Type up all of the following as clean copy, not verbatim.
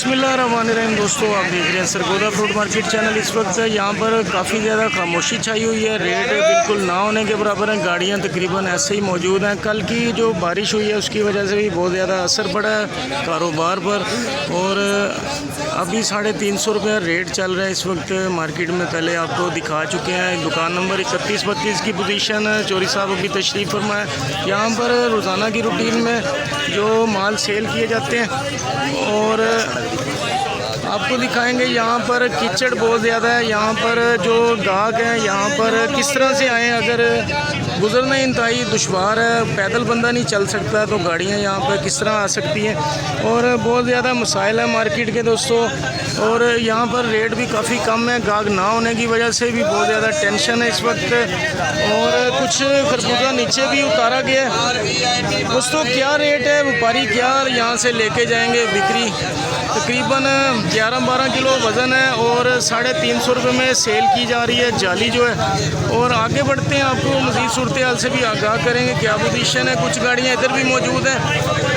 बिस्मिल्लाहिर्रहमानिर्रहीम। दोस्तों आप देख रहे हैं सरगोदा फ्रूट मार्केट चैनल। इस वक्त यहाँ पर काफ़ी ज़्यादा खामोशी छाई हुई है। रेट बिल्कुल ना होने के बराबर हैं। गाड़ियाँ तकरीबन ऐसे ही मौजूद हैं। कल की जो बारिश हुई है उसकी वजह से भी बहुत ज़्यादा असर पड़ा है कारोबार पर। और अभी 350 रुपये रेट चल रहा है इस वक्त मार्केट में। पहले आपको दिखा चुके हैं दुकान नंबर 31-32 की पोजीशन। चौरी साहब अभी तशरीफ़ फरमा है। यहाँ पर रोज़ाना की रूटीन में जो माल सेल किए जाते हैं और आपको दिखाएंगे। यहाँ पर कीचड़ बहुत ज़्यादा है। यहाँ पर जो गाहक हैं यहाँ पर किस तरह से आएँ, अगर गुजरना इंतहाई दुश्वार है, पैदल बंदा नहीं चल सकता, तो गाड़ियाँ यहाँ पर किस तरह आ सकती हैं। और बहुत ज़्यादा मसाइल है मार्केट के दोस्तों। और यहाँ पर रेट भी काफ़ी कम है। गाहक ना होने की वजह से भी बहुत ज़्यादा टेंशन है इस वक्त। और कुछ खरबूजा नीचे भी उतारा गया है। दोस्तों क्या रेट है, व्यापारी क्या यहाँ से लेके जाएंगे। बिक्री तकरीबन 11-12 किलो वज़न है और 350 रुपये में सेल की जा रही है जाली जो है। और आगे बढ़ते हैं, आपको मज़ीद सूरत हाल से भी आगाह करेंगे क्या पोजीशन है। कुछ गाड़ियाँ इधर भी मौजूद हैं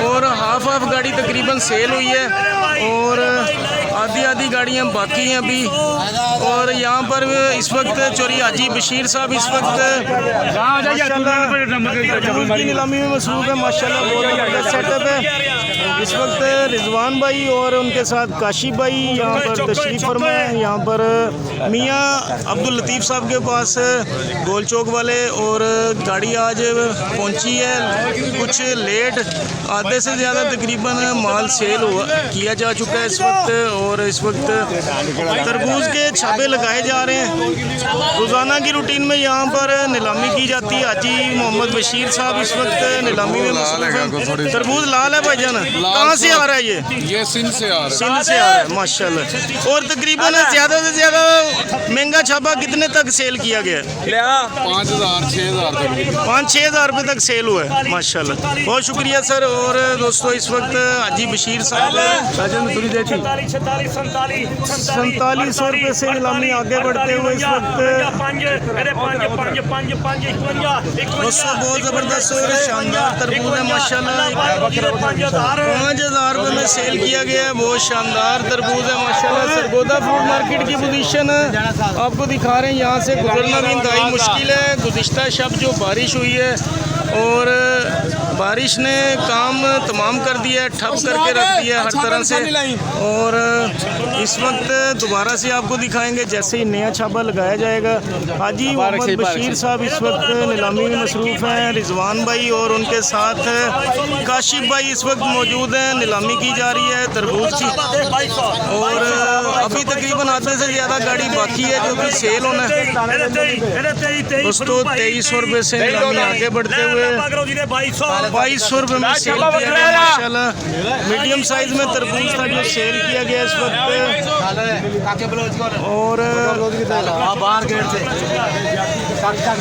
और हाफ गाड़ी तकरीबन सेल हुई है और आधी गाड़ियाँ बाकी हैं अभी। और यहाँ पर इस वक्त चौरी हाजी बशीर साहब इस वक्त नीलामी में मसरूफ़ है। माशाल्लाह बहुत ज़बरदस्त सेटअप है। इस वक्त रिजवान भाई और उनके साथ काशी भाई यहाँ पर तशरीफ़ फरमा है। यहाँ पर मियाँ अब्दुल लतीफ़ साहब के पास गोल चौक वाले। और गाड़ी आज पहुँची है कुछ लेट, आधे से ज़्यादा तकरीबन माल सेल किया जा चुका है इस वक्त। और इस वक्त तरबूज के छापे लगाए जा रहे हैं। रोज़ाना की रूटीन में यहाँ पर नीलामी की जाती है। हाजी मोहम्मद बशीर साहब इस वक्त नीलामी में मसरूफ़ हैं। तरबूज लाल है भाईजान, कहाँ से आ रहा है ये सिंध से आ रहा है। सिंध से आ रहा है माशाल्लाह। और तकरीबन ज़्यादा से ज़्यादा महंगा छापा कितने तक सेल किया गया? 5-6 हज़ार रुपये तक सेल हुआ है माशाल्लाह। बहुत शुक्रिया सर। और दोस्तों इस वक्त हाजी बशीर साहब 4700 रुपये से नीलामी आगे बढ़ते हुए इस वक्त दोस्तों बहुत ज़बरदस्त और शानदार तरबूज है माशाल्लाह। 5,000 रुपये में सेल किया गया है। बहुत शानदार तरबूज है माशाल्लाह। सरगोदा फ्रूट मार्केट की पोजीशन आपको दिखा रहे हैं। यहाँ से गुजरना भी इंतहाई मुश्किल है। गुज़िश्ता शब जो बारिश हुई है और बारिश ने काम तमाम कर दिया है, ठप करके रख दिया हर तरह से। और इस वक्त दोबारा से आपको दिखाएंगे जैसे ही नया छापा लगाया जाएगा। हाजी मोहम्मद बशीर साहब इस वक्त नीलामी में मसरूफ़ हैं। रिजवान भाई और उनके साथ काशिफ भाई इस वक्त मौजूद हैं। नीलामी की जा रही है तरबूज की। और अभी तकरीबन आधे से ज़्यादा गाड़ी बाकी है जो कि सेल होना है दोस्तों। 2300 रुपये से नीलामी आगे बढ़ते हुए 2200 रुपये में सेल किया गया माशाल्लाह। मीडियम साइज़ में तरबूज था जो सेल किया गया इस वक्त। और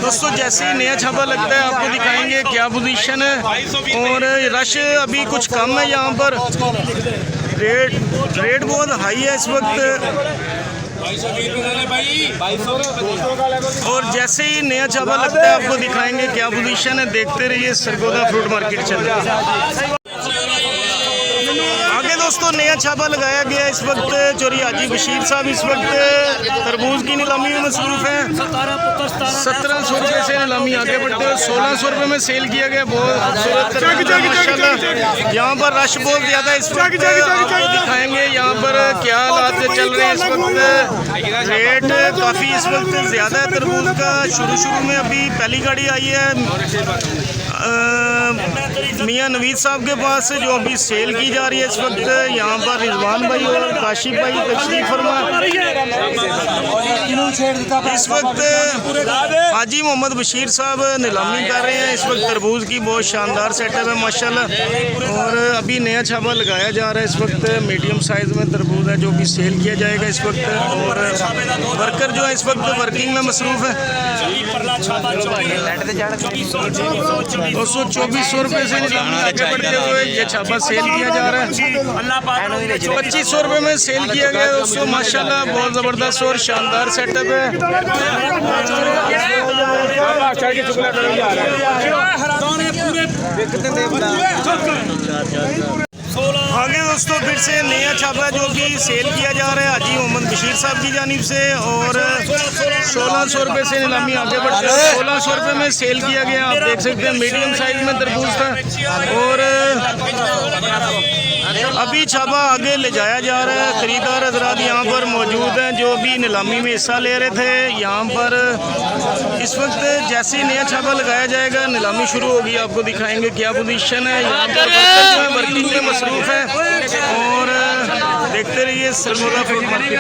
दोस्तों जैसे ही नया छापा लगता है आपको दिखाएंगे क्या पोजीशन है। और रश अभी कुछ कम है यहाँ पर। रेट बहुत हाई है इस वक्त। और जैसे ही नया छापा लगता है आपको दिखाएंगे क्या पोजीशन है। देखते रहिए सरगोदा फ्रूट मार्केट चैनल। आगे दोस्तों नया छापा लगाया गया इस वक्त। चौरी हाजी बशीर साहब इस वक्त तरबूज की नीलामी में मसरूफ़ हैं। 1700 रुपये से नीलामी आगे बढ़ते हुए 1600 रुपये में सेल किया गया। बहुत खूबसूरत माशाल्लाह। यहाँ पर रश बहुत ज़्यादा इस वक्त। आपको दिखाएंगे यहाँ पर क्या हालात चल रहे हैं इस वक्त। रेट काफ़ी इस वक्त ज़्यादा है तरबूज का। शुरू में अभी पहली गाड़ी आई है मियाँ नवीद साहब के पास जो अभी सेल की जा रही है इस वक्त। यहाँ पर रिजवान भाई और काशिफ भाई तशरीफ़ फरमा। इस वक्त हाजी मोहम्मद बशीर साहब नीलामी कर रहे हैं इस वक्त। तरबूज की बहुत शानदार सेटअप है माशाल्लाह। और अभी नया छापा लगाया जा रहा है इस वक्त। मीडियम साइज़ में तरबूज है जो कि सेल किया जाएगा इस वक्त। और वर्कर जो है इस वक्त वर्किंग में मसरूफ़ है। 2400 रुपये से नीलामी आगे बढ़ते हुए ये छापा सेल किया जा रहा है। 2500 रुपये में सेल किया गया दोस्तों माशाल्लाह। बहुत ज़बरदस्त और शानदार सेटअप है। आगे दोस्तों फिर से नया छापा जो कि सेल किया जा रहा है हाजी मोहम्मद बशीर साहब की जानिब से, और 1600 रुपये से नीलामी आगे बढ़ते हुए 1600 रुपये में सेल किया गया। आप देख सकते हैं मीडियम साइज में तरबूज था, और अभी छापा आगे ले जाया जा रहा है। खरीदार हजरात यहाँ पर मौजूद हैं जो भी नीलामी में हिस्सा ले रहे थे। यहाँ पर इस वक्त जैसे ही नया छापा लगाया जाएगा नीलामी शुरू होगी, आपको दिखाएंगे क्या पोजीशन है। यहाँ पर वर्किंग में मसरूफ़ है, और देखते रहिए सरगोदा फ्रूट मार्केट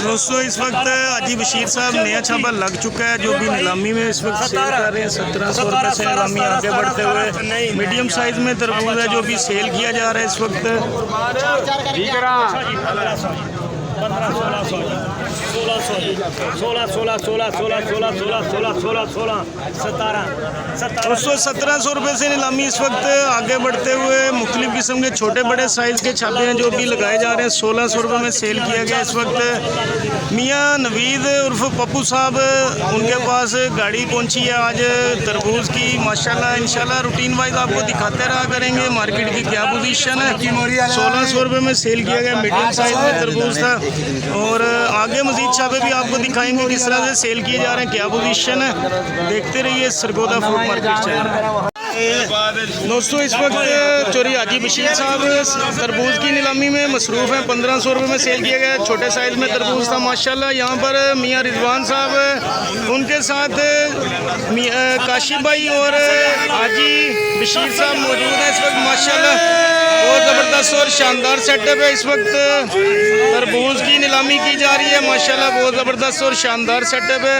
दोस्तों। इस वक्त हाजी बशीर साहब नया छापा लग चुका है जो भी नीलामी में इस वक्त सेल कर रहे हैं। 1700 रुपये से नीलामी आगे बढ़ते हुए मीडियम साइज में तरबूज है जो भी सेल किया जा रहा है इस वक्त। 1700 रुपये से नीलामी इस वक्त आगे बढ़ते हुए मुख्तलिफ किस्म के छोटे बड़े साइज़ के छापे हैं जो भी लगाए जा रहे हैं। 1600 रुपये में सेल किया गया इस वक्त। मियाँ नवीद उर्फ पप्पू साहब, उनके पास गाड़ी पहुंची है आज तरबूज की। माशाल्लाह इंशाल्लाह रूटीन वाइज आपको दिखाते रहा करेंगे मार्केट की क्या पोजीशन है। 1600 रुपये में सेल किया गया, मीडियम साइज में तरबूज था, और आगे मजीद छापे भी आपको दिखाएंगे किस तरह से सेल किए जा रहे हैं, क्या पोजीशन है। देखते रहिए सरगोदा फ्रूट मार्केट चैनल। दोस्तों इस वक्त चोरी हाजी बशीर साहब तरबूज की नीलामी में मसरूफ़ हैं। 1500 रुपये में सेल किया गया, छोटे साइज़ में तरबूज था माशाल्लाह। यहाँ पर मियाँ रिजवान साहब, उनके साथ काशिफ भाई और हाजी बशीर साहब मौजूद हैं इस वक्त। माशाल्लाह बहुत ज़बरदस्त और शानदार सेटअप है। इस वक्त तरबूज की नीलामी की जा रही है माशाल्लाह, बहुत ज़बरदस्त और शानदार सेटअप है,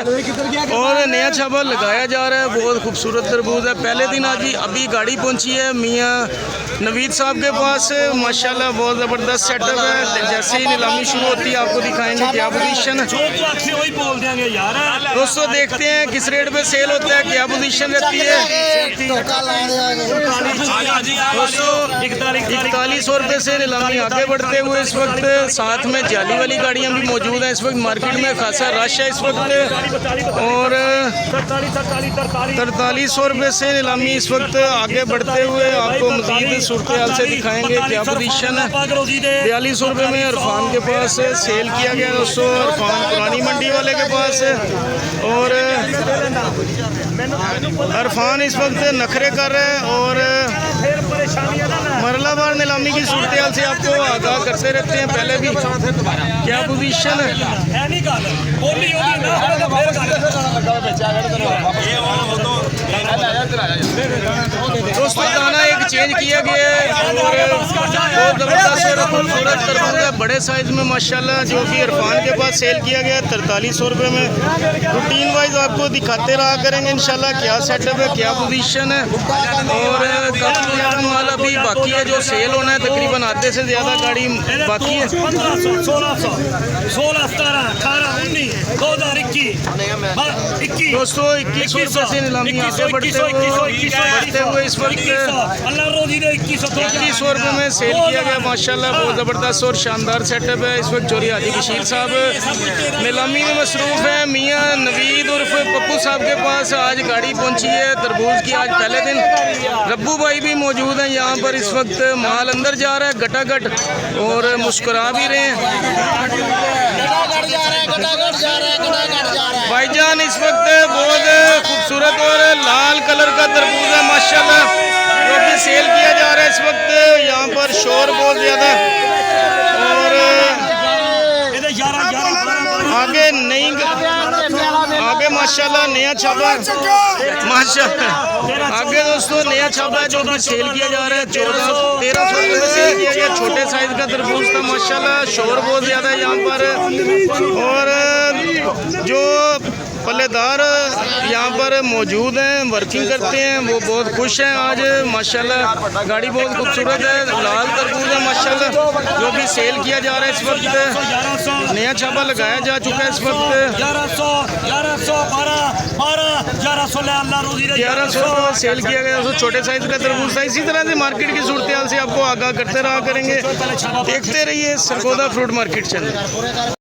और नया छापा लगाया जा रहा है। बहुत खूबसूरत तरबूज है। पहले दिन आज अभी गाड़ी पहुंची है मियाँ नवीद साहब के पास माशाल्लाह, बहुत ज़बरदस्त सेटअप है। जैसे ही नीलामी शुरू होती है आपको दिखाएंगे क्या पोजीशन है। दोस्तों देखते हैं किस रेट पे सेल होता है, क्या पोजीशन रहती है। दोस्तों 4100 रुपये से नीलामी आगे बढ़ते हुए इस वक्त साथ में जाली वाली गाड़ियाँ भी मौजूद हैं। इस वक्त मार्केट में खासा रश है इस वक्त, और 4300 रुपये से नीलामी इस वक्त आगे बढ़ते हुए आपको मजीद सूरत हाल से दिखाएंगे क्या पोजीशन है। 4200 रुपये में इरफान के पास सेल किया गया दोस्तों, इरफान पुरानी मंडी वाले के पास, और इरफान इस वक्त नखरे कर रहे हैं, और मरलाबार नीलामी की सूरत हाल से आपको आगाह करते रहते हैं पहले भी क्या पोजीशन है। दोस्तों दाना एक चेंज किया गया है, और बहुत ज़बरदस्त और खूबसूरत तरबूज है बड़े साइज़ में माशाल्लाह, जो कि इरफान के पास सेल किया गया 4300 रुपये में। रूटीन वाइज आपको दिखाते रहा करेंगे इंशाल्लाह क्या सेटअप है, क्या पोजीशन है, और काफ़ी माल अभी बाकी है जो सेल होना है। तकरीबन आधे से ज़्यादा गाड़ी बाकी है। 1500, 1600, 16, 17, 18, 19, 2021 दोस्तों 2100 रुपये से नीलामी आगे बढ़ते हुए इस वक्त 2100 रुपये में सेल किया गया माशाल्लाह, बहुत ज़बरदस्त और शानदार सेटअप है। इस वक्त चोरी हाजी बशीर साहब नीलामी में मसरूफ़ है। मियाँ नवीद उर्फ पप्पू साहब के पास आज गाड़ी पहुंची है तरबूज की, आज पहले दिन। रब्बू भाई भी मौजूद हैं यहाँ पर। इस वक्त माल अंदर जा रहा है गटागट, और मुस्कुरा भी रहे हैं भाईजान। इस वक्त बहुत खूबसूरत और लाल कलर का तरबूज है माशाल्लाह, जो कि सेल किया जा रहा है इस वक्त। यहाँ पर शोर बहुत ज़्यादा, और आगे माशाल्लाह नया छापा माशाल्लाह आगे दोस्तों नया छापा है जो भी सेल किया जा रहा है। 1300 रुपये में सेल किया गया, छोटे साइज़ का तरबूज था माशाल्लाह। शोर बहुत ज़्यादा है यहाँ पर, और जो पल्लेदार यहाँ पर मौजूद हैं, वर्किंग करते हैं, वो बहुत खुश हैं आज माशाल्लाह। गाड़ी बहुत खूबसूरत है, लाल तरबूज है माशाल्लाह, जो भी सेल किया जा रहा है इस वक्त। नया छापा लगाया जा चुका है इस वक्त। 1100 सेल किया गया, उसको छोटे साइज़ का तरबूज था। इसी तरह से मार्केट की सूरत हाल से आपको आगाह करते रहा करेंगे। देखते रहिए सरगोदा फ्रूट मार्केट चैनल।